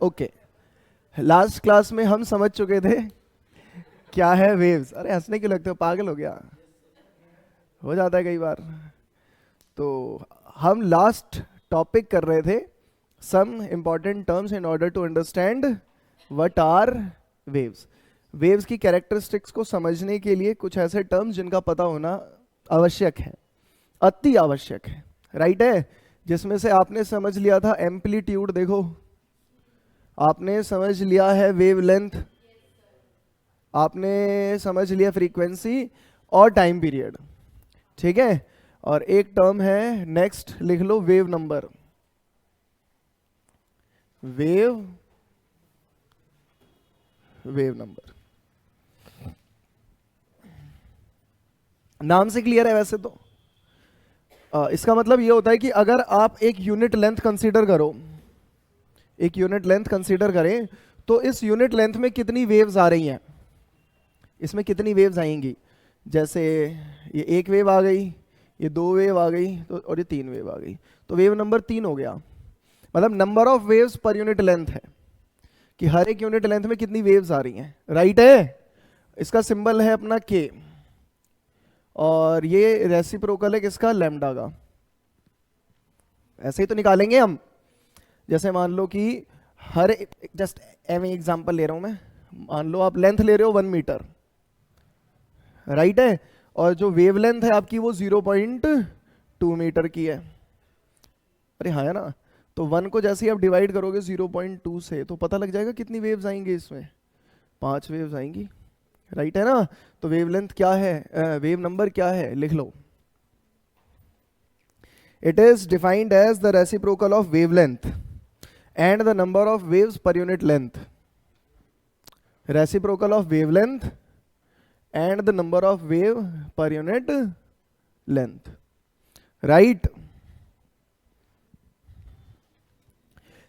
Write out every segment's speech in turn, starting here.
Okay, last class में हम समझ चुके थे क्या है वेव्स। अरे हंसने क्यों लगते हो, पागल हो गया, हो जाता है कई बार। तो हम लास्ट टॉपिक कर रहे थे some important terms in order to understand what are waves. Waves की कैरेक्टरिस्टिक्स को समझने के लिए कुछ ऐसे टर्म्स जिनका पता होना आवश्यक है, अति आवश्यक है, राइट है। जिसमें से आपने समझ लिया था एम्पलीट्यूड, देखो आपने समझ लिया है वेवलेंथ, आपने समझ लिया फ्रीक्वेंसी और टाइम पीरियड, ठीक है। और एक टर्म है नेक्स्ट, लिख लो, वेव नंबर। वेव नंबर नाम से क्लियर है वैसे तो। इसका मतलब ये होता है कि अगर आप एक यूनिट लेंथ कंसीडर करो, एक यूनिट लेंथ कंसीडर करें, तो इस यूनिट लेंथ में कितनी वेव्स आ रही हैं, इसमें कितनी वेव्स आएंगी। जैसे ये एक वेव आ गई, ये दो वेव आ गई, तो और ये तीन वेव आ गई, तो वेव नंबर 3 हो गया। मतलब number of waves per unit length है कि हर एक यूनिट लेंथ में कितनी वेव्स आ रही हैं, राइट है। इसका सिंबल है अपना के, और ये रेसिप्रोकल है किसका, लैम्डा का। ऐसे ही तो निकालेंगे हम। जैसे मान लो कि हर, जस्ट एग्जांपल ले रहा हूं मैं, मान लो आप लेंथ ले रहे हो 1 मीटर, राइट है, और जो वेवलेंथ है आपकी वो 0.2 मीटर की है। अरे हाँ है ना, तो 1 को जैसे ही आप डिवाइड करोगे 0.2 से, तो पता लग जाएगा कितनी वेव्स आएंगी इसमें, 5 वेव्स आएंगी, राइट है ना। तो वेवलेंथ क्या है, वेव नंबर क्या है, लिख लो। It is defined as the reciprocal of wavelength and the number of waves per unit length. Reciprocal of wavelength and the number of wave per unit length, right.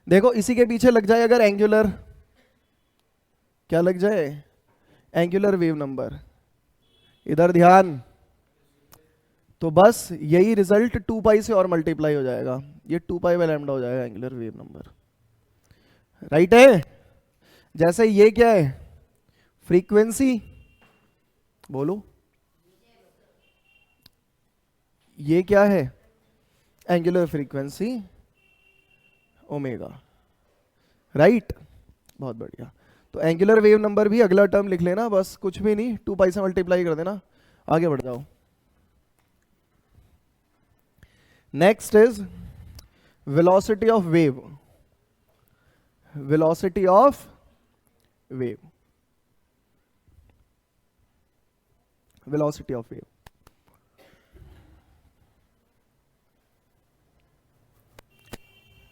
देखो इसी के पीछे लग जाए अगर एंगुलर, क्या लग जाए, एंगुलर वेव नंबर, इधर ध्यान, तो बस यही रिजल्ट 2 पाई से और मल्टीप्लाई हो जाएगा, ये 2 पाई बाय लैम्डा हो जाएगा एंगुलर वेव नंबर, राइट है। जैसे ये क्या है, फ्रीक्वेंसी, बोलो, ये क्या है, एंगुलर फ्रीक्वेंसी ओमेगा, राइट। बहुत बढ़िया। तो एंगुलर वेव नंबर भी अगला टर्म लिख लेना, बस कुछ भी नहीं, 2 पाई से मल्टीप्लाई कर देना, आगे बढ़ जाओ। Next is velocity of wave. Velocity of wave, velocity of wave.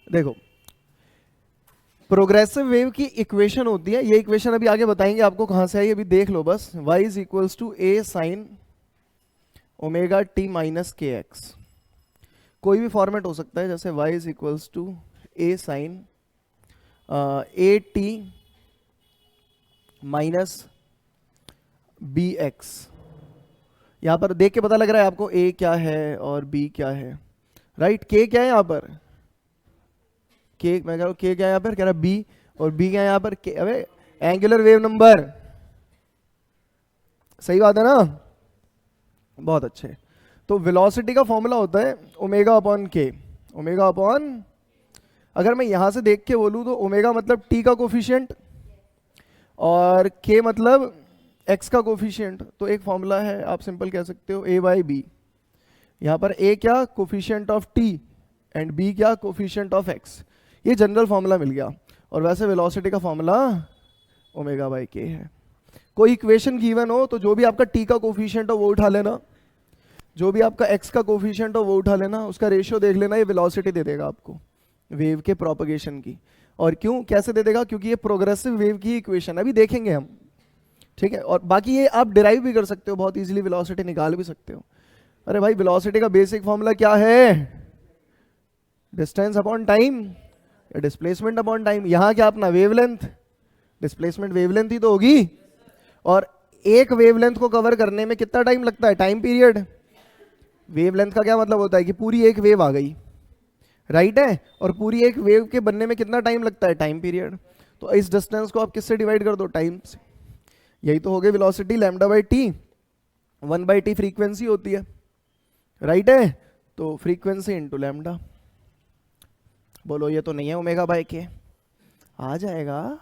देखो प्रोग्रेसिव वेव की इक्वेशन होती है, ये इक्वेशन अभी आगे बताएंगे आपको कहां से आई, अभी देख लो बस। y is equals to A sine omega t minus k x, कोई भी फॉर्मेट हो सकता है, जैसे y is equals to A sine a t minus b x. यहां पर देख के पता लग रहा है आपको a क्या है और b क्या है, राइट। k क्या है यहां पर, के, मैं कह रहा हूँ के क्या है यहाँ पर, कह रहा बी, और बी क्या है यहाँ पर, के, अबे एंगुलर वेव नंबर, सही बात है ना, बहुत अच्छे। तो वेलोसिटी का फॉर्मूला होता है ओमेगा अपॉन के, ओमेगा अपॉन, अगर मैं यहां से देख के बोलूँ तो ओमेगा मतलब टी का कोफिशिएंट और के मतलब एक्स का कोफिशिएंट। तो एक फॉर्मूला है, आप सिंपल कह सकते हो ए बाई बी, यहाँ पर ए क्या, coefficient of t, and b क्या, कोफिशिएंट ऑफ एक्स। ये जनरल फॉर्मूला मिल गया। और वैसे वेलोसिटी का फॉर्मूला ओमेगा बाई के है। कोई इक्वेशन गिवन हो तो जो भी आपका टी का कोफिशिएंट हो वो उठा लेना, जो भी आपका एक्स का कोफिशिएंट हो वो उठा लेना, उसका रेशियो देख लेना, ये वेलोसिटी दे देगा आपको वेव के प्रोपगेशन की। और क्यों, कैसे दे देगा, क्योंकि ये प्रोग्रेसिव वेव की इक्वेशन अभी देखेंगे हम, ठीक है। और बाकी ये आप डिराइव भी कर सकते हो, बहुत इजीली वेलोसिटी निकाल भी सकते हो। अरे भाई वेलोसिटी का बेसिक फॉर्मूला क्या है, distance upon time, displacement upon time. यहां क्या अपना वेवलेंथ, डिस्प्लेसमेंट वेवलेंथ ही तो होगी। और एक वेवलेंथ को कवर करने में कितना टाइम लगता है, टाइम पीरियड। वेवलेंथ का क्या मतलब होता है कि पूरी एक वेव आ गई, राइट है, और पूरी एक वेव के बनने में कितना टाइम लगता है, टाइम पीरियड। तो इस डिस्टेंस को आप किससे डिवाइड कर दो, टाइम से। यही तो हो गई velocity, lambda by T, 1/t frequency होती है, राइट है। तो फ्रीक्वेंसी इंटू लैम्डा। बोलो ये तो नहीं है ओमेगा बाई के, आ जाएगा।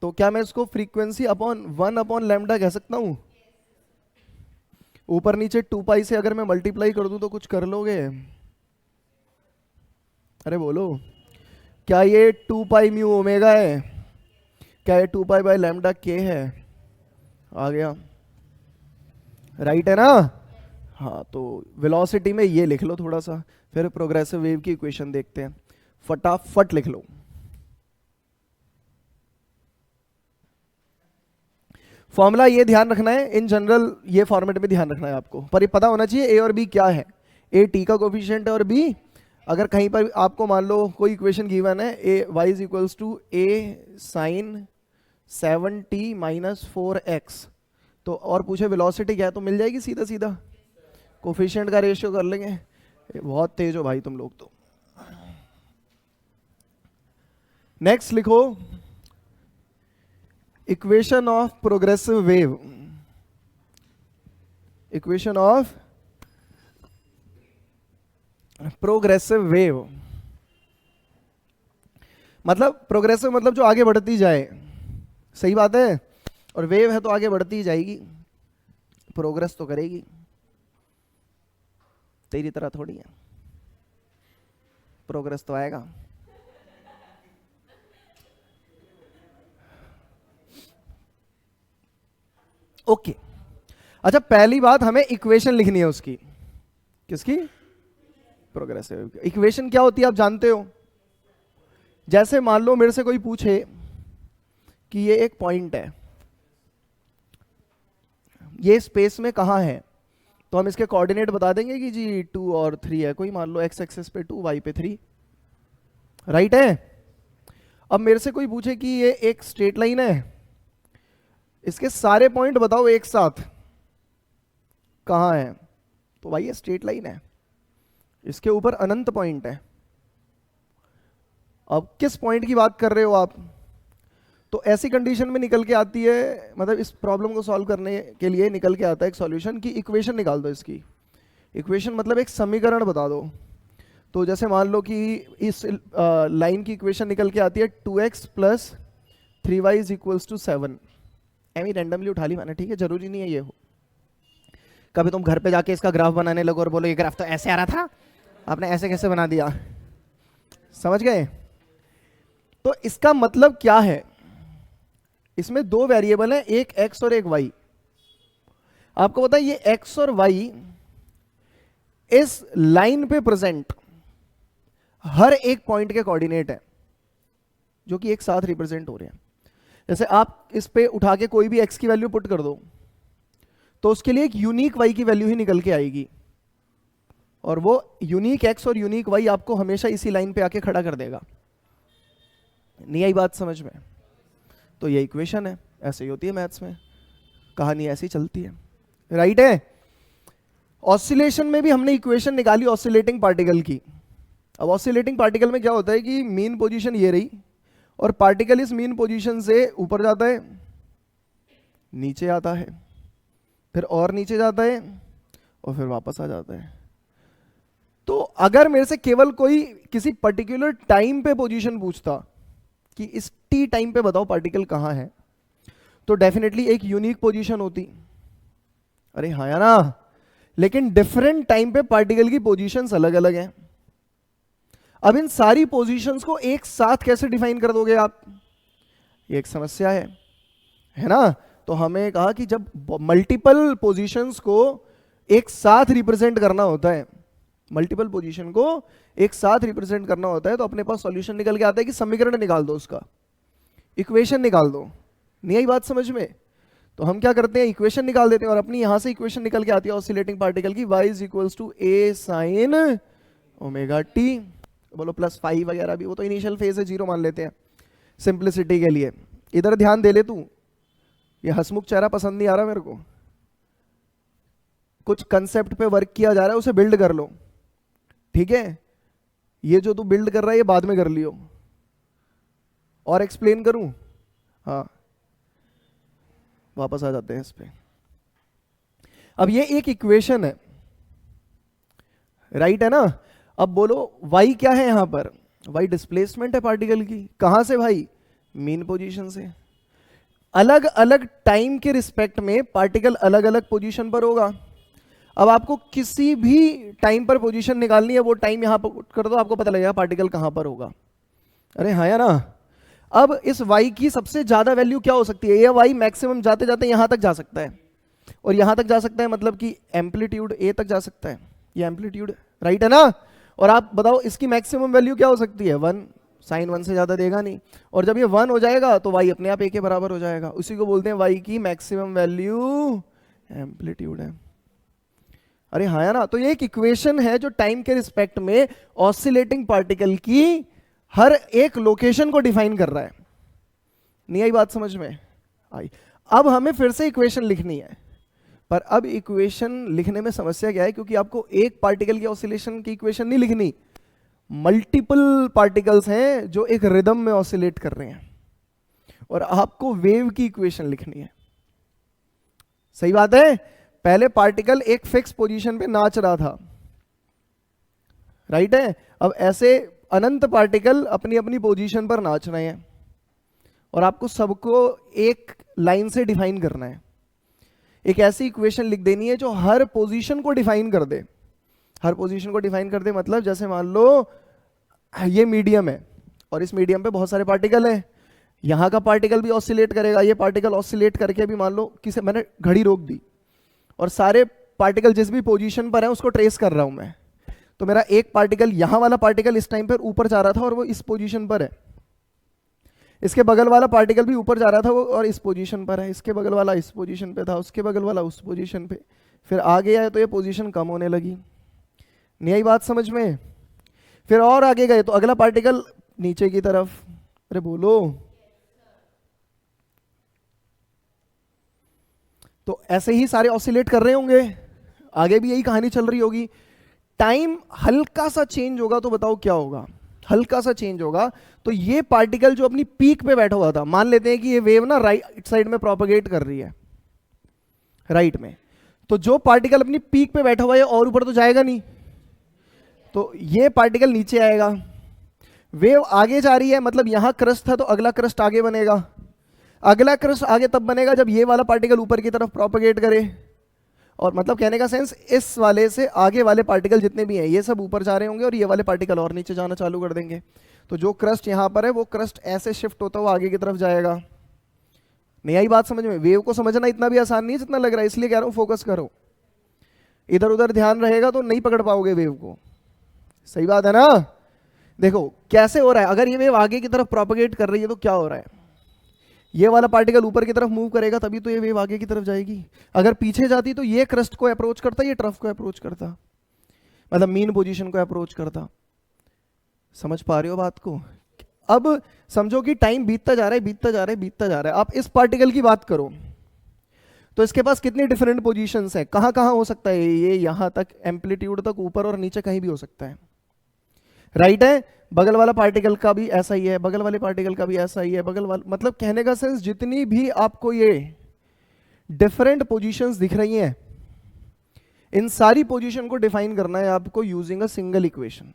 तो क्या मैं इसको फ्रीक्वेंसी अपॉन 1 लैम्डा कह सकता हूं? ऊपर नीचे 2 पाई से अगर मैं मल्टीप्लाई कर दूं तो कुछ कर लोगे? अरे बोलो, क्या ये 2 पाई म्यू ओमेगा है? क्या ये 2 पाई बाई लैम्डा के है? आ गया, राइट है ना। हाँ, तो वेलोसिटी में ये लिख लो थोड़ा सा, फिर प्रोग्रेसिव वेव की इक्वेशन देखते हैं। फटाफट लिख लो। फॉर्मूला ये ध्यान रखना है, इन जनरल ये फॉर्मेट में ध्यान रखना है आपको, पर ये पता होना चाहिए ए और बी क्या है। ए टी का कोफिशिएंट है और बी, अगर कहीं पर आपको मान लो कोई इक्वेशन गिवन है, A Y is equals to A sine 7t minus 4x, तो और पूछे वेलोसिटी क्या है तो मिल जाएगी सीधा सीधा, कोफिशिएंट का रेशियो कर लेंगे। बहुत तेज हो भाई तुम लोग तो। नेक्स्ट लिखो, equation of progressive wave, equation of progressive wave, मतलब प्रोग्रेसिव मतलब जो आगे बढ़ती जाए, सही बात है, और वेव है तो आगे बढ़ती ही जाएगी, प्रोग्रेस तो करेगी, तेरी तरह थोड़ी है, प्रोग्रेस तो आएगा। ओके अच्छा, पहली बात हमें इक्वेशन लिखनी है उसकी, किसकी, प्रोग्रेसिव। इक्वेशन क्या होती है आप जानते हो? जैसे मान लो मेरे से कोई पूछे कि ये एक पॉइंट है, ये स्पेस में कहाँ है, तो हम इसके कोऑर्डिनेट बता देंगे कि जी 2 और 3 है, कोई मान लो एक्स एक्सिस पे 2, वाई पे 3, राइट है। अब मेरे से कोई पूछे कि ये एक स्ट्रेट लाइन है, इसके सारे पॉइंट बताओ एक साथ कहाँ है, तो भाई ये स्ट्रेट लाइन है, इसके ऊपर अनंत पॉइंट है। अब किस पॉइंट की बात कर रहे हो आप? तो ऐसी कंडीशन में निकल के आती है, मतलब इस प्रॉब्लम को सॉल्व करने के लिए निकल के आता है एक सॉल्यूशन की, इक्वेशन निकाल दो इसकी। इक्वेशन मतलब एक समीकरण बता दो। तो जैसे मान लो कि इस लाइन की इक्वेशन निकल के आती है 2x plus 3y is equals to 7। एमी रैंडमली उठा ली मैंने, ठीक है, जरूरी नहीं है ये हो। कभी तुम घर पे जाके इसका ग्राफ बनाने लगो और बोलो ये ग्राफ तो ऐसे आ रहा था, आपने ऐसे कैसे बना दिया, समझ गए? तो इसका मतलब क्या है, इसमें 2 वेरिएबल हैं, एक x और एक y। आपको पता है ये x और y इस लाइन पे प्रेजेंट हर एक पॉइंट के कोऑर्डिनेट है, जो कि एक साथ रिप्रेजेंट हो रहे हैं। जैसे आप इस पे उठा के कोई भी x की वैल्यू पुट कर दो तो उसके लिए एक यूनिक y की वैल्यू ही निकल के आएगी, और वो यूनिक x और यूनिक y आपको हमेशा इसी लाइन पे आके खड़ा कर देगा। नहीं आई बात समझ में? तो ये इक्वेशन है, ऐसे ही होती है मैथ्स में, कहानी ऐसी चलती है, राइट है। ऑसिलेशन में भी हमने इक्वेशन निकाली ऑसिलेटिंग पार्टिकल की। अब ऑसिलेटिंग पार्टिकल में क्या होता है कि मीन पोजीशन ये रही, और पार्टिकल इस मीन पोजीशन से ऊपर जाता है, नीचे आता है, फिर और नीचे जाता है, और फिर वापस आ जाता है। तो अगर मेरे से केवल कोई किसी पर्टिकुलर टाइम पे पोजीशन पूछता कि इस टी टाइम पे बताओ पार्टिकल कहां है, तो डेफिनेटली एक यूनिक पोजीशन होती, अरे हाँ या ना। लेकिन डिफरेंट टाइम पे पार्टिकल की पोजीशंस अलग अलग हैं। अब इन सारी पोजीशंस को एक साथ कैसे डिफाइन कर दोगे आप, ये एक समस्या है ना। तो हमें कहा कि जब मल्टीपल पोजीशंस को एक साथ रिप्रेजेंट करना होता है, मल्टीपल पोजीशन को एक साथ रिप्रेजेंट करना होता है, तो अपने पास सॉल्यूशन निकल के आता है कि समीकरण निकाल दो, उसका इक्वेशन निकाल दो। नहीं आई बात समझ में? तो हम क्या करते हैं, इक्वेशन निकाल देते हैं, और अपनी यहां से इक्वेशन निकल के आती है ऑसिलेटिंग पार्टिकल की, y is equals to a sine omega t. बोलो प्लस 5 वगैरह भी, वो तो इनिशियल फेज है, 0 मान लेते हैं सिंप्लिसिटी के लिए। इधर ध्यान दे ले तू, ये हसमुख चेहरा पसंद नहीं आ रहा मेरे को, कुछ कंसेप्ट पे वर्क किया जा रहा है, उसे बिल्ड कर लो, ठीक है। ये जो तू बिल्ड कर रहा है ये बाद में कर लियो, और एक्सप्लेन करूं? हाँ, वापस आ जाते हैं इस पे। अब ये एक इक्वेशन है, राइट है ना? अब बोलो y क्या है यहां पर? y डिस्प्लेसमेंट है पार्टिकल की। कहां से भाई? मीन पोजीशन से। अलग अलग टाइम के रिस्पेक्ट में पार्टिकल अलग अलग पोजीशन पर होगा। अब आपको किसी भी टाइम पर पोजीशन निकालनी है, वो टाइम यहां पर कर दो, आपको पता लगेगा पार्टिकल कहां पर होगा। अरे हाँ या ना? अब इस y की सबसे ज्यादा वैल्यू क्या हो सकती है? ये y मैक्सिमम जाते जाते यहां तक जा सकता है, और यहां तक जा सकता है मतलब कि एम्पलीट्यूड a तक जा सकता है, ये एम्पलीट्यूड, राइट है ना? और आप बताओ इसकी मैक्सिमम वैल्यू क्या हो सकती है? 1। साइन 1 से ज्यादा देगा नहीं, और जब ये 1 हो जाएगा तो y अपने आप a के बराबर हो जाएगा। उसी को बोलते हैं y की मैक्सिमम वैल्यू एम्पलीट्यूड है। अरे हाँ या ना? तो ये एक इक्वेशन है जो टाइम के रिस्पेक्ट में ऑसिलेटिंग पार्टिकल की हर एक लोकेशन को डिफाइन कर रहा है। नहीं आई बात समझ में? आई। अब हमें फिर से इक्वेशन लिखनी है, पर अब इक्वेशन लिखने में समस्या क्या है? क्योंकि आपको एक पार्टिकल की ऑसिलेशन की इक्वेशन नहीं लिखनी, मल्टीपल पार्टिकल्स हैं जो एक रिदम में ऑसिलेट कर रहे हैं, और आपको वेव की इक्वेशन लिखनी है। सही बात है? पहले पार्टिकल एक फिक्स पोजीशन पे नाच रहा था, राइट है? अब ऐसे अनंत पार्टिकल अपनी अपनी पोजीशन पर नाच रहे हैं, और आपको सबको एक लाइन से डिफाइन करना है। एक ऐसी इक्वेशन लिख देनी है जो हर पोजीशन को डिफाइन कर दे। हर पोजीशन को डिफाइन कर दे मतलब जैसे मान लो ये मीडियम है, और इस मीडियम पे बहुत सारे पार्टिकल हैं, यहां का पार्टिकल भी ऑसिलेट करेगा, ये पार्टिकल ऑसिलेट करके भी मान लो किसे मैंने घड़ी रोक दी, और सारे पार्टिकल जिस भी पोजीशन पर है उसको ट्रेस कर रहा हूं मैं। तो मेरा एक पार्टिकल, यहां वाला पार्टिकल इस टाइम पर ऊपर जा रहा था और वो इस पोजीशन पर है, इसके बगल वाला पार्टिकल भी ऊपर जा रहा था वो और इस पोजीशन पर है, इसके बगल वाला इस पोजीशन पे था, उसके बगल वाला उस पोजीशन पे, फिर आगे आए तो ये पोजीशन कम होने लगी। नहीं आई बात समझ में? फिर और आगे गए तो अगला पार्टिकल नीचे की तरफ। अरे बोलो। तो ऐसे ही सारे ऑसिलेट कर रहे होंगे, आगे भी यही कहानी चल रही होगी। टाइम हल्का सा चेंज होगा तो बताओ क्या होगा? हल्का सा चेंज होगा तो ये पार्टिकल जो अपनी पीक पे बैठा हुआ था, मान लेते हैं कि ये वेव ना राइट साइड में प्रोपेगेट कर रही है, राइट में, तो जो पार्टिकल अपनी पीक पे बैठा हुआ है और ऊपर तो जाएगा नहीं, तो ये पार्टिकल नीचे आएगा। वेव आगे जा रही है मतलब यहां क्रस्ट था तो अगला क्रस्ट आगे बनेगा, अगला क्रस्ट आगे तब बनेगा जब ये वाला पार्टिकल ऊपर की तरफ प्रोपेगेट करे, और मतलब कहने का सेंस इस वाले से आगे वाले पार्टिकल जितने भी हैं ये सब ऊपर जा रहे होंगे और ये वाले पार्टिकल और नीचे जाना चालू कर देंगे। तो जो क्रस्ट यहां पर है वो क्रस्ट ऐसे शिफ्ट होता हुआ आगे की तरफ जाएगा। नहीं आई बात समझ में? वेव को समझना इतना भी आसान नहीं है जितना लग रहा है, इसलिए कह रहा हूं फोकस करो। इधर उधर ध्यान रहेगा तो नहीं पकड़ पाओगे वेव को। सही बात है ना? देखो कैसे हो रहा है, अगर ये वेव आगे की तरफ प्रोपेगेट कर रही है तो क्या हो रहा है? ये वाला पार्टिकल ऊपर की तरफ मूव करेगा तभी तो ये वेव आगे की तरफ जाएगी। अगर पीछे जाती तो ये क्रस्ट को अप्रोच करता, ये ट्रफ को अप्रोच करता, मतलब मीन पोजीशन को अप्रोच करता। समझ पा रहे हो बात को? अब समझो कि टाइम बीतता जा रहा है, बीतता जा रहा है, बीतता जा रहा है। आप इस पार्टिकल की बात करो तो इसके पास कितनी डिफरेंट पोजीशंस है, कहां कहां हो सकता है ये? यहां तक, एम्पलीट्यूड तक, ऊपर और नीचे कहीं भी हो सकता है, राइट है? बगल वाला पार्टिकल का भी ऐसा ही है, बगल वाले पार्टिकल का भी ऐसा ही है, बगल वाला, मतलब कहने का सेंस जितनी भी आपको ये डिफरेंट पोजीशंस दिख रही हैं, इन सारी पोजीशन को डिफाइन करना है आपको यूजिंग अ सिंगल इक्वेशन,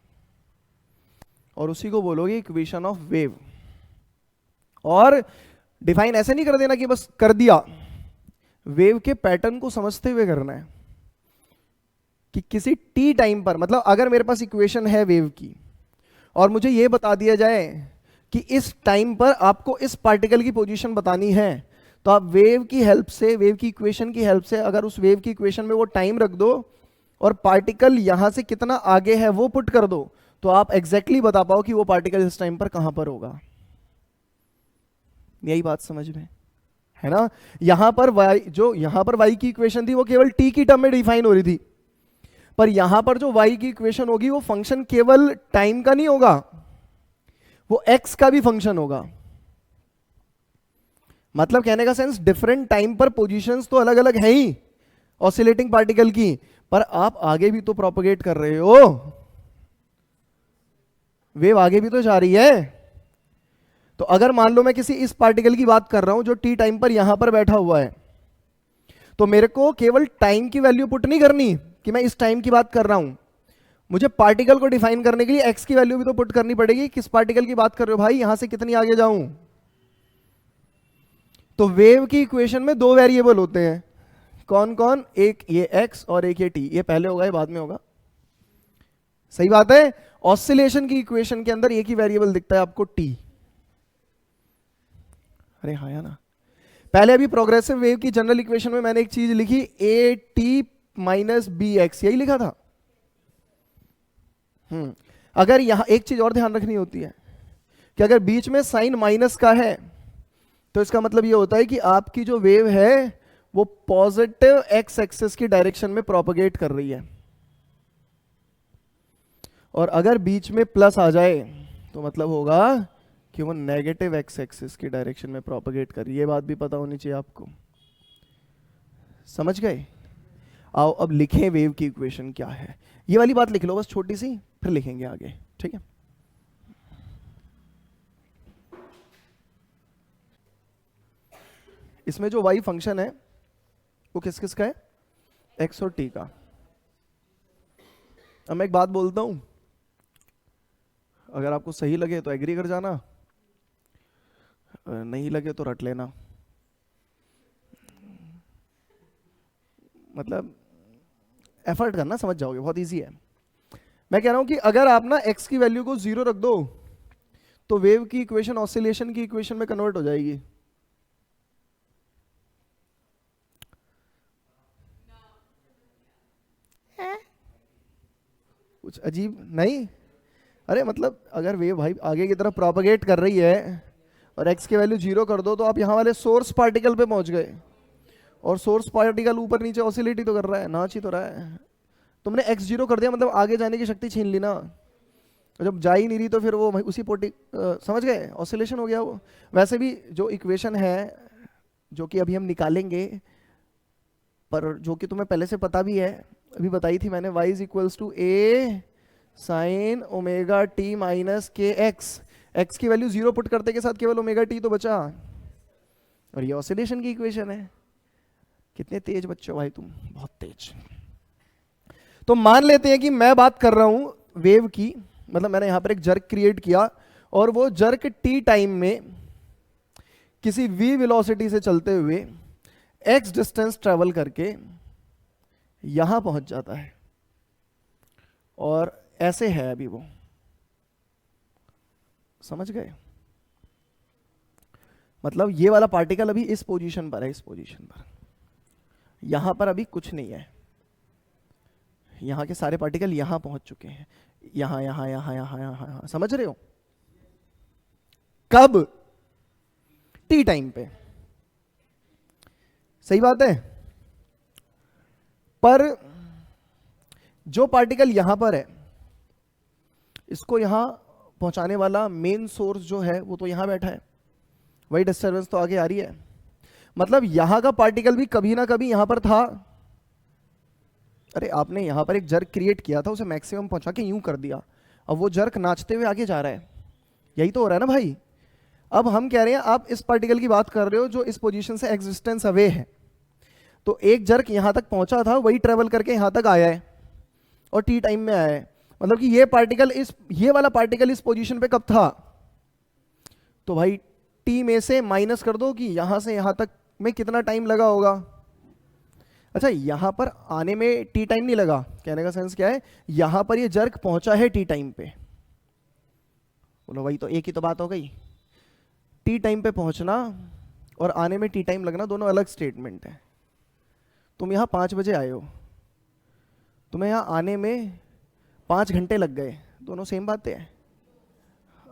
और उसी को बोलोगे इक्वेशन ऑफ वेव। और डिफाइन ऐसे नहीं कर देना कि बस कर दिया, वेव के पैटर्न को समझते हुए करना है कि किसी टी टाइम पर, मतलब अगर मेरे पास इक्वेशन है वेव की और मुझे यह बता दिया जाए कि इस टाइम पर आपको इस पार्टिकल की पोजीशन बतानी है, तो आप वेव की हेल्प से, वेव की इक्वेशन की हेल्प से, अगर उस वेव की इक्वेशन में वो टाइम रख दो और पार्टिकल यहां से कितना आगे है वो पुट कर दो, तो आप एग्जैक्टली बता पाओ कि वो पार्टिकल इस टाइम पर कहां पर होगा। यही बात समझ में है ना? यहां पर y, जो यहां पर y की इक्वेशन थी वो केवल t की टर्म में डिफाइन हो रही थी, पर यहां पर जो y की इक्वेशन होगी वो फंक्शन केवल टाइम का नहीं होगा, वो x का भी फंक्शन होगा। मतलब कहने का सेंस डिफरेंट टाइम पर पोजीशंस तो अलग अलग है ही ऑसिलेटिंग पार्टिकल की, पर आप आगे भी तो प्रोपेगेट कर रहे हो। वेव आगे भी तो जा रही है। तो अगर मान लो मैं किसी इस पार्टिकल की बात कर रहा हूं जो टी टाइम पर यहां पर बैठा हुआ है, तो मेरे को केवल टाइम की वैल्यू पुट नहीं करनी कि मैं इस टाइम की बात कर रहा हूं, मुझे पार्टिकल को डिफाइन करने के लिए एक्स की वैल्यू भी तो पुट करनी पड़ेगी। किस पार्टिकल की बात कर रहे हो भाई, यहां से कितनी आगे जाऊं। तो वेव की इक्वेशन में दो वेरिएबल होते हैं, कौन कौन, एक ये एक्स और एक ये टी। ये पहले होगा ये बाद में होगा, सही बात है। ऑसिलेशन की इक्वेशन के अंदर एक ही वेरिएबल दिखता है आपको, टी। अरे हाँ या ना। पहले अभी प्रोग्रेसिव वेव की जनरल इक्वेशन में मैंने एक चीज लिखी, a t minus b x, यही लिखा था। अगर यहां एक चीज और ध्यान रखनी होती है कि अगर बीच में साइन माइनस का है तो इसका मतलब ये होता है कि आपकी जो वेव है वो पॉजिटिव एक्स एक्सिस की डायरेक्शन में प्रोपगेट कर रही है, और अगर बीच में प्लस आ जाए तो मतलब होगा कि वो नेगेटिव एक्स एक्सिस की डायरेक्शन में प्रोपगेट कर रही है। ये बात भी पता होनी चाहिए आपको, समझ गए। आओ अब लिखें वेव की इक्वेशन क्या है। ये वाली बात लिख लो बस छोटी सी, फिर लिखेंगे आगे, ठीक है। इसमें जो वाई फंक्शन है वो किस किस का है, एक्स और टी का। अब मैं एक बात बोलता हूं, अगर आपको सही लगे तो एग्री कर जाना, नहीं लगे तो रट लेना। मतलब एफर्ट करना, समझ जाओगे, बहुत इजी है। मैं कह रहा हूं कि अगर आप ना एक्स की वैल्यू को 0 रख दो तो वेव की इक्वेशन ऑसिलेशन की इक्वेशन में कन्वर्ट हो जाएगी। कुछ अजीब नहीं। अरे मतलब अगर वेव भाई आगे की तरफ प्रोपगेट कर रही है और एक्स की वैल्यू 0 कर दो तो आप यहां वाले सोर्स पार्टिकल पे पहुंच गए, और सोर्स पार्टिकल ऊपर नीचे ऑसिलेट ही तो कर रहा है, नाच ही तो रहा है। तुमने एक्स 0 कर दिया मतलब आगे जाने की शक्ति छीन ली ना, जब जा ही नहीं रही तो फिर वो उसी समझ गए, ऑसिलेशन हो गया वो। वैसे भी जो इक्वेशन है जो कि अभी हम निकालेंगे, पर जो कि तुम्हें पहले से पता भी है, अभी बताई थी मैंने, y is equals to A sine omega t minus k x. X की वैल्यू 0 पुट करते के साथ केवल ओमेगा टी तो बचा, और ये ऑसिलेशन की इक्वेशन है। कितने तेज बच्चे हो भाई तुम, बहुत तेज। तो मान लेते हैं कि मैं बात कर रहा हूं वेव की, मतलब मैंने यहां पर एक जर्क क्रिएट किया और वो जर्क टी टाइम में किसी v वेलोसिटी से चलते हुए x डिस्टेंस ट्रेवल करके यहां पहुंच जाता है, और ऐसे है अभी वो, समझ गए। मतलब ये वाला पार्टिकल अभी इस पोजीशन पर है, इस पोजीशन पर, यहां पर अभी कुछ नहीं है। यहां के सारे पार्टिकल यहां पहुंच चुके हैं, यहां यहां यहां यहां यहां यहां, समझ रहे हो। कब, टी टाइम पे, सही बात है। पर जो पार्टिकल यहां पर है इसको यहां पहुंचाने वाला मेन सोर्स जो है वो तो यहां बैठा है, वही डिस्टरबेंस तो आगे आ रही है। मतलब यहां का पार्टिकल भी कभी ना कभी यहां पर था। अरे आपने यहां पर एक जर्क क्रिएट किया था, उसे मैक्सिमम पहुंचा के यूं कर दिया, अब वो जर्क नाचते हुए आगे जा रहा है, यही तो हो रहा है ना भाई। अब हम कह रहे हैं आप इस पार्टिकल की बात कर रहे हो जो इस पोजीशन से एग्जिस्टेंस अवे है, तो एक जर्क यहां तक पहुंचा था, वही ट्रेवल करके यहां तक आया है और टी टाइम में आया है। मतलब कि ये पार्टिकल ये वाला पार्टिकल इस पोजीशन पे कब था, तो भाई टी में से माइनस कर दो कि यहां से यहां तक में कितना टाइम लगा होगा। अच्छा यहां पर आने में टी टाइम नहीं लगा, कहने का सेंस क्या है, यहां पर ये जर्क पहुंचा है टी टाइम पे। बोलो भाई तो एक ही तो बात हो गई, टी टाइम पे पहुंचना और आने में टी टाइम लगना दोनों अलग स्टेटमेंट है। तुम यहां 5 बजे आए हो, तुम्हें यहां आने में 5 घंटे लग गए, दोनों सेम बातें हैं,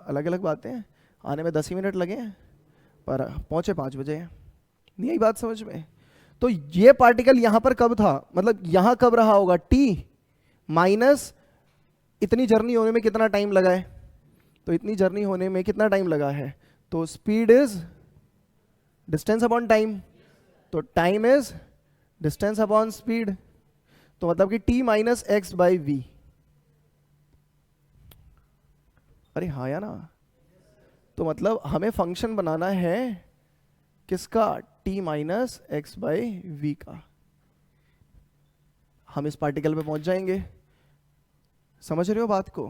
अलग अलग बातें हैं। आने में 10 ही मिनट लगे हैं पर पहुंचे 5 बजे हैं, नहीं आई बात समझ में। तो ये पार्टिकल यहां पर कब था, मतलब यहां कब रहा होगा, टी माइनस इतनी जर्नी होने में कितना टाइम लगा है, तो इतनी जर्नी होने में कितना टाइम लगा है, तो speed is distance upon time, तो time is distance upon speed, तो मतलब कि t minus x by v. अरे हाँ या ना? तो मतलब हमें फंक्शन बनाना है किसका? t minus x by v का। हम इस पार्टिकल पे पहुंच जाएंगे। समझ रहे हो बात को?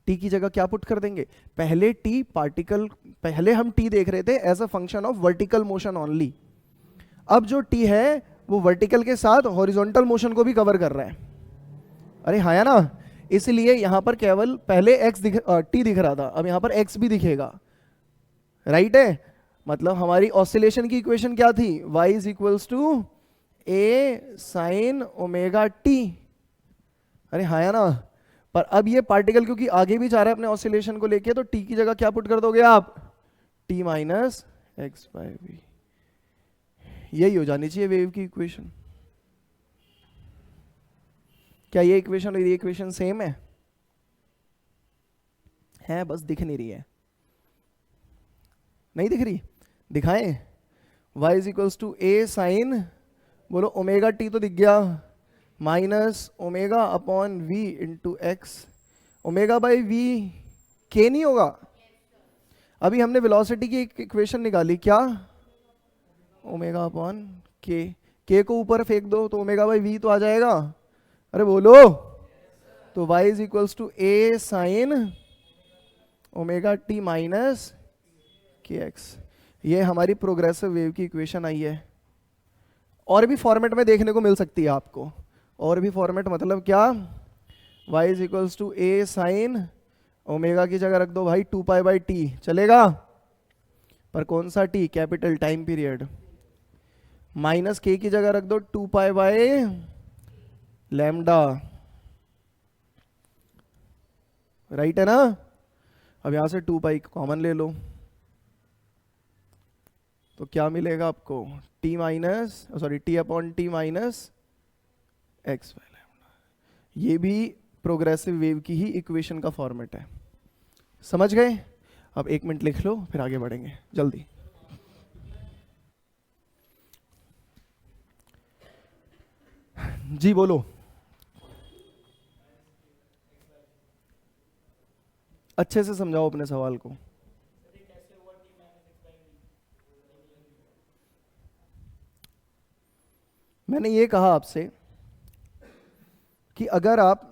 t की जगह क्या पुट कर देंगे? पहले t पार्टिकल, पहले हम t देख रहे थे as a function of vertical motion only. अब जो t है वो वर्टिकल के साथ हॉरिजॉन्टल मोशन को भी कवर कर रहा है। अरे हाँ या ना? इसलिए यहां पर केवल पहले t दिख रहा था, अब यहां पर x भी दिखेगा। राइट है? मतलब हमारी ऑसिलेशन की इक्वेशन क्या थी? y is equals to A sine omega t. अरे हाँ या ना? पर अब ये पार्टिकल क्योंकि आगे भी जा रहा है अपने ऑसिलेशन को लेके, तो t की जगह क्या पुट कर दोगे आप? t minus x by v. यही हो जानी चाहिए वेव की इक्वेशन। क्या ये इक्वेशन और ये इक्वेशन सेम है? बस दिख नहीं रही है। नहीं दिख रही? दिखाएं? y is equals to A sine, बोलो ओमेगा टी तो दिख गया, minus omega upon v into x. Omega by v के नहीं होगा? अभी हमने वेलोसिटी की एक इक्वेशन निकाली, क्या? ओमेगा अपॉन के को ऊपर फेंक दो तो ओमेगा बाई वी तो आ जाएगा। अरे बोलो। तो y is equals to A sine omega t minus k x. ये हमारी प्रोग्रेसिव वेव की इक्वेशन आई है। और भी फॉर्मेट में देखने को मिल सकती है आपको। और भी फॉर्मेट मतलब क्या? y is equals to A sine, omega की जगह रख दो भाई 2 पाई बाई टी, चलेगा? पर कौन सा t? Capital time period. Minus के की जगह रख दो 2 पाई बाई लैम्डा। राइट है ना? अब यहां से 2 पाई कॉमन ले लो तो क्या मिलेगा आपको? t minus T upon T minus x by lambda. ये भी प्रोग्रेसिव वेव की ही इक्वेशन का फॉर्मेट है। समझ गए? अब 1 मिनट लिख लो फिर आगे बढ़ेंगे जल्दी। जी बोलो। अच्छे से समझाओ अपने सवाल को। मैंने ये कहा आपसे कि अगर आप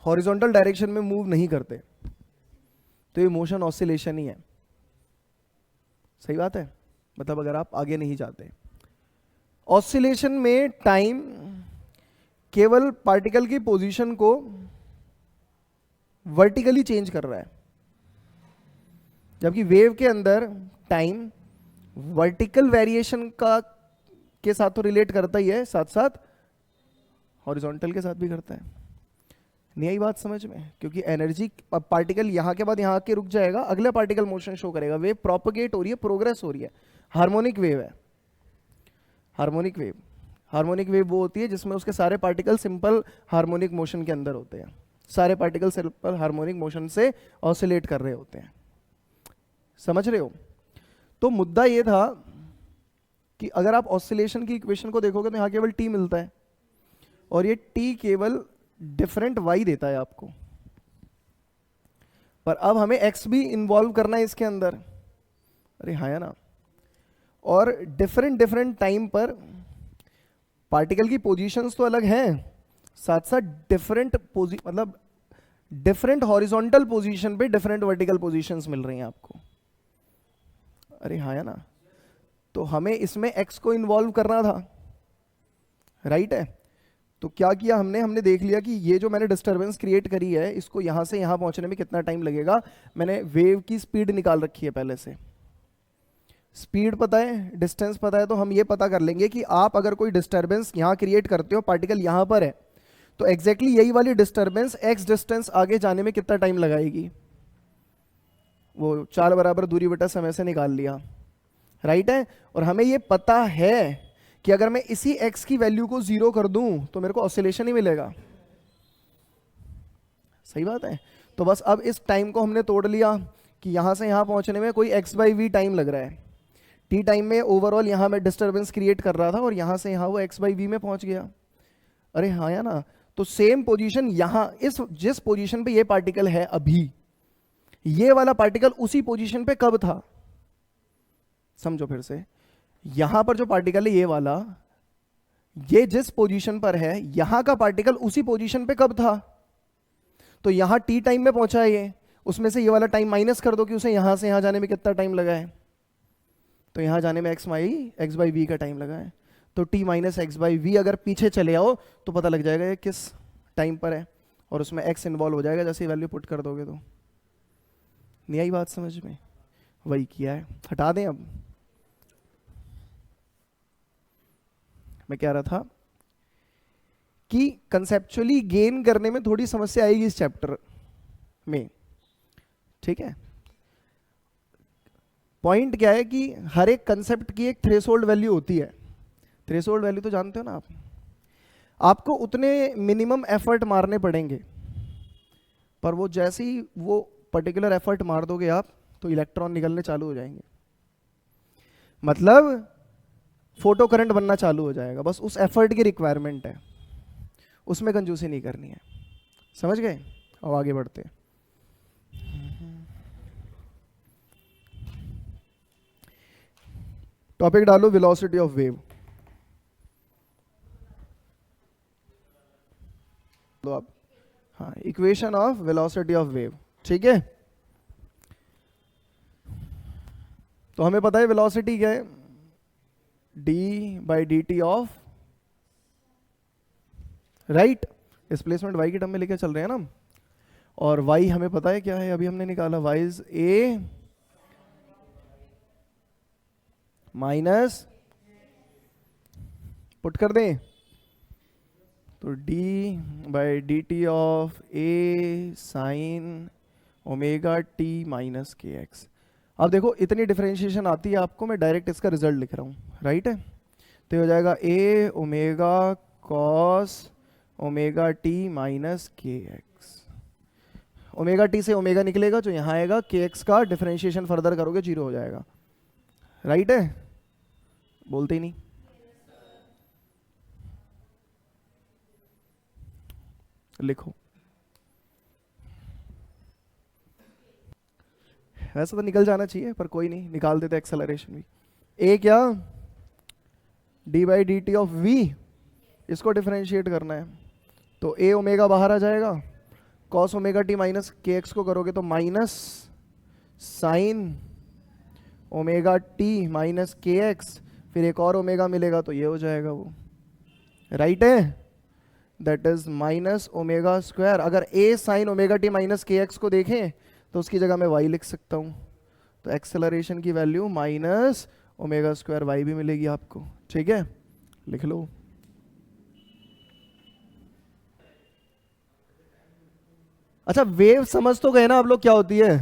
हॉरिजॉन्टल डायरेक्शन में मूव नहीं करते तो ये मोशन ऑसिलेशन ही है। सही बात है? मतलब अगर आप आगे नहीं जाते। ऑसिलेशन में टाइम केवल पार्टिकल की पोजीशन को वर्टिकली चेंज कर रहा है, जबकि वेव के अंदर टाइम वर्टिकल वेरिएशन का के साथ तो रिलेट करता ही है, साथ साथ हॉरिजॉन्टल के साथ भी करता है। नहीं आई बात समझ में? क्योंकि एनर्जी पार्टिकल यहां के बाद यहां के रुक जाएगा, अगला पार्टिकल मोशन शो करेगा। वेव प्रोपगेट हो रही है, प्रोग्रेस हो रही है। हार्मोनिक वेव है। हार्मोनिक वेव, हार्मोनिक वेव वो होती है जिसमें उसके सारे पार्टिकल सिंपल हार्मोनिक मोशन के अंदर होते हैं। सारे पार्टिकल सिंपल हार्मोनिक मोशन से ऑसिलेट कर रहे होते हैं। समझ रहे हो? तो मुद्दा ये था कि अगर आप ऑसिलेशन की इक्वेशन को देखोगे तो यहां केवल टी मिलता है और ये टी केवल डिफरेंट वाई देता है आपको। पर अब हमें एक्स भी इन्वॉल्व करना है इसके अंदर। अरे हाँ या ना? और डिफरेंट डिफरेंट टाइम पर पार्टिकल की पोजीशंस तो अलग हैं, साथ साथ डिफरेंट मतलब डिफरेंट हॉरिजॉन्टल पोजीशन पे डिफरेंट वर्टिकल पोजीशंस मिल रही हैं आपको। अरे हाँ या ना? तो हमें इसमें एक्स को इन्वॉल्व करना था। राइट है? तो क्या किया हमने देख लिया कि ये जो मैंने डिस्टरबेंस क्रिएट करी है, इसको यहां से यहां पहुंचने में कितना टाइम लगेगा। मैंने वेव की स्पीड निकाल रखी है पहले से। स्पीड पता है, डिस्टेंस पता है, तो हम ये पता कर लेंगे कि आप अगर कोई डिस्टरबेंस यहां क्रिएट करते हो, पार्टिकल यहां पर है, तो एग्जैक्टली यही वाली डिस्टरबेंस एक्स डिस्टेंस आगे जाने में कितना टाइम लगाएगी। वो 4 बराबर दूरी बटा समय से निकाल लिया। राइट है? और हमें ये पता है कि अगर मैं इसी x की वैल्यू को 0 कर दूं तो मेरे को ऑसिलेशन ही मिलेगा। सही बात है? तो बस अब इस टाइम को हमने तोड़ लिया कि यहां से यहां पहुंचने में कोई x बाई वी टाइम लग रहा है। t टाइम में ओवरऑल यहां मैं डिस्टरबेंस क्रिएट कर रहा था और यहां से यहां वो x बाई वी में पहुंच गया। अरे हाँ या ना? तो सेम पोजीशन यहां इस जिस पोजीशन पे ये पार्टिकल है अभी, ये वाला पार्टिकल उसी पोजीशन पे कब था? समझो फिर से, यहां पर जो पार्टिकल है ये वाला, ये जिस पोजीशन पर है यहां का पार्टिकल उसी पोजीशन पे कब था? तो यहां टी टाइम में पहुंचा है ये, उसमें से ये वाला टाइम माइनस कर दो कि उसे यहां से यहां जाने में कितना टाइम लगा है। तो यहां जाने में एक्स बाई वी का टाइम लगा है। तो t minus x by v अगर पीछे चले आओ तो पता लग जाएगा ये किस टाइम पर है, और उसमें एक्स इन्वॉल्व हो जाएगा जैसे वैल्यू पुट कर दोगे। तो नहीं आई बात समझ में? वही किया है। हटा दें अब। मैं कह रहा था कि कंसेप्चुअली गेन करने में थोड़ी समस्या आएगी इस चैप्टर में, ठीक है। पॉइंट क्या है कि हर एक कंसेप्ट की एक थ्रेशोल्ड वैल्यू होती है। थ्रेशोल्ड वैल्यू तो जानते हो ना आप, आपको उतने मिनिमम एफर्ट मारने पड़ेंगे, पर वो जैसे ही वो पर्टिकुलर एफर्ट मार दोगे आप तो इलेक्ट्रॉन निकलने चालू हो जाएंगे, मतलब फोटो करंट बनना चालू हो जाएगा। बस उस एफर्ट की रिक्वायरमेंट है, उसमें कंजूसी नहीं करनी है। समझ गए? अब आगे बढ़ते हैं। टॉपिक डालो वेलोसिटी ऑफ वेव। तो आप, हाँ, equation of velocity of wave, ठीक है। तो हमें पता है वेलोसिटी क्या है, d by d t of, right, displacement y की टर्म में लेकर चल रहे हैं ना। और वाई हमें पता है क्या है, अभी हमने निकाला, y is a minus, put कर दें तो d by d t of a sine omega t minus k x. अब देखो इतनी डिफरेंशिएशन आती है आपको, मैं डायरेक्ट इसका रिजल्ट लिख रहा हूँ, राइट है। तो ये हो जाएगा A omega cos omega t minus k x. Omega t से ओमेगा निकलेगा जो यहाँ आएगा, के एक्स का डिफरेंशिएशन फर्दर करोगे 0 हो जाएगा, राइट है। बोलते ही नहीं। लिखो, वैसे तो निकल जाना चाहिए पर कोई नहीं, निकाल देते एक्सेलरेशन भी। ए क्या, d by d t of v, इसको डिफरेंशिएट करना है। तो ए ओमेगा बाहर आ जाएगा, cos omega t minus k x को करोगे तो minus sine omega t minus k x, फिर एक और ओमेगा मिलेगा तो ये हो जाएगा वो, राइट है। That is minus omega square. अगर ए sine omega t minus k x को देखें तो उसकी जगह मैं वाई लिख सकता हूँ। तो एक्सेलरेशन की value minus omega square y भी मिलेगी आपको, ठीक है, लिख लो। अच्छा, वेव समझ तो गए ना आप लोग क्या होती है?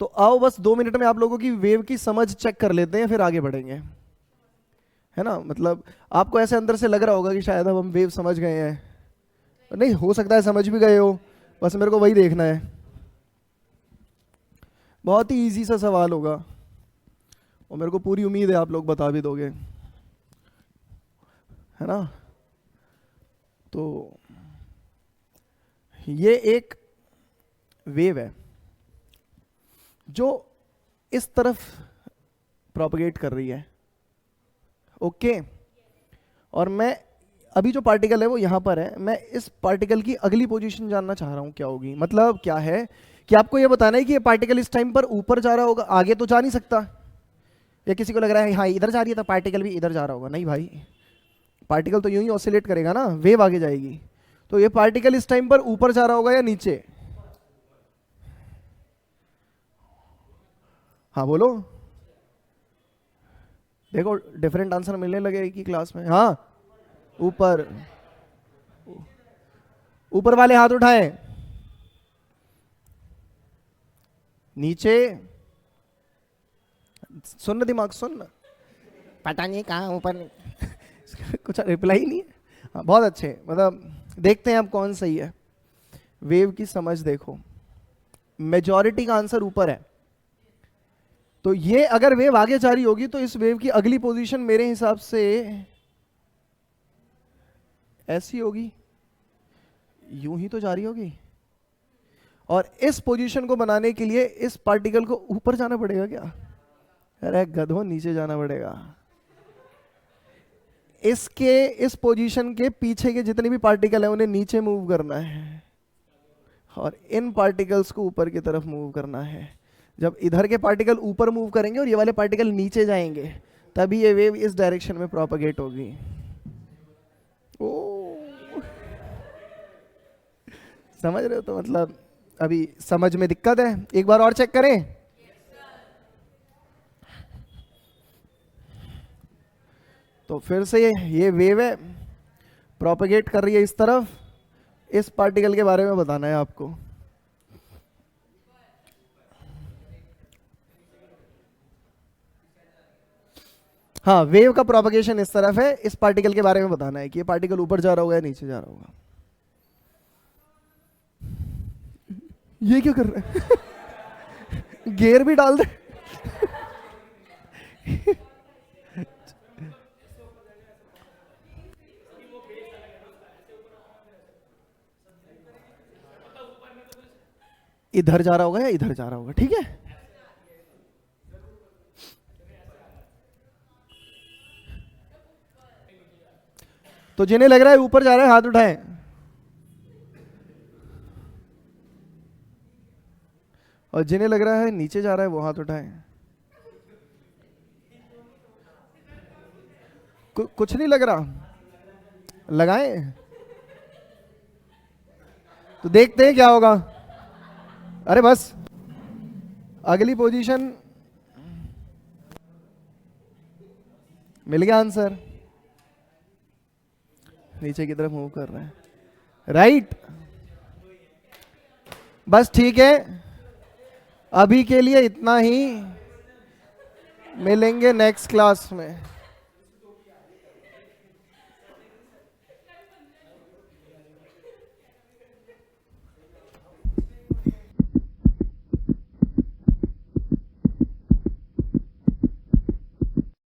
तो आओ बस 2 मिनट में आप लोगों की वेव की समझ चेक कर लेते हैं, फिर आगे बढ़ेंगे, है ना। मतलब आपको ऐसे अंदर से लग रहा होगा कि शायद अब हम वेव समझ गए हैं, नहीं हो सकता है समझ भी गए हो, बस मेरे को वही देखना है। बहुत ही इजी सा सवाल होगा और मेरे को पूरी उम्मीद है आप लोग बता भी दोगे, है ना। तो ये एक वेव है जो इस तरफ प्रोपगेट कर रही है, ओके। और मैं अभी जो पार्टिकल है वो यहाँ पर है, मैं इस पार्टिकल की अगली पोजीशन जानना चाह रहा हूँ क्या होगी। मतलब क्या है कि आपको ये बताना है कि ये पार्टिकल इस टाइम पर ऊपर जा रहा होगा, आगे तो जा नहीं सकता। या किसी को लग रहा है हाँ इधर जा रही है तो पार्टिकल भी इधर जा रहा होगा, नहीं भाई, पार्टिकल तो यूं ही ऑसिलेट करेगा ना, वेव आगे जाएगी। तो ये पार्टिकल इस टाइम पर ऊपर जा रहा होगा या नीचे? हाँ बोलो, देखो डिफरेंट आंसर मिलने लगे एक ही क्लास में। हाँ ऊपर, ऊपर वाले हाथ उठाएं, नीचे, सुन दिमाग सुन, पता नहीं कहाँ ऊपर कुछ रिप्लाई नहीं है। हाँ बहुत अच्छे, मतलब देखते हैं अब कौन सही है। वेव की समझ देखो, मेजॉरिटी का आंसर ऊपर है, तो ये अगर वेव आगे जा रही होगी तो इस वेव की अगली पोजीशन मेरे हिसाब से ऐसी होगी, यूं ही तो जा रही होगी, और इस पोजीशन को बनाने के लिए इस पार्टिकल को ऊपर जाना पड़ेगा क्या? अरे गधों, नीचे जाना पड़ेगा। इसके इस पोजीशन के पीछे के जितने भी पार्टिकल हैं उन्हें नीचे मूव करना है, और इन पार्टिकल्स को ऊपर की तरफ मूव करना है। जब इधर के पार्टिकल ऊपर मूव करेंगे और ये वाले पार्टिकल नीचे जाएंगे, तभी ये वेव इस डायरेक्शन में प्रोपगेट होगी। ओ, समझ रहे हो? तो मतलब अभी समझ में दिक्कत है? एक बार और चेक करें। तो फिर से ये वेव है, प्रोपगेट कर रही है इस तरफ। इस पार्टिकल के बारे में बताना है आपको। हाँ, वेव का प्रोपगेशन इस तरफ है, इस पार्टिकल के बारे में बताना है कि ये पार्टिकल ऊपर जा रहा होगा या नीचे जा रहा होगा। ये क्या कर रहा है? गियर भी डाल दे। इधर जा रहा होगा या इधर जा रहा होगा, ठीक है? तो जिन्हें लग रहा है ऊपर जा रहा है हाथ उठाएं। और जिन्हें लग रहा है नीचे जा रहा है वो हाथ उठाएं। कुछ नहीं लग रहा? लगाएं तो देखते हैं क्या होगा। अरे बस, अगली पोजीशन मिल गया आंसर। नीचे की तरफ मूव कर रहे हैं, राइट? बस ठीक है, अभी के लिए इतना ही। मिलेंगे नेक्स्ट क्लास में।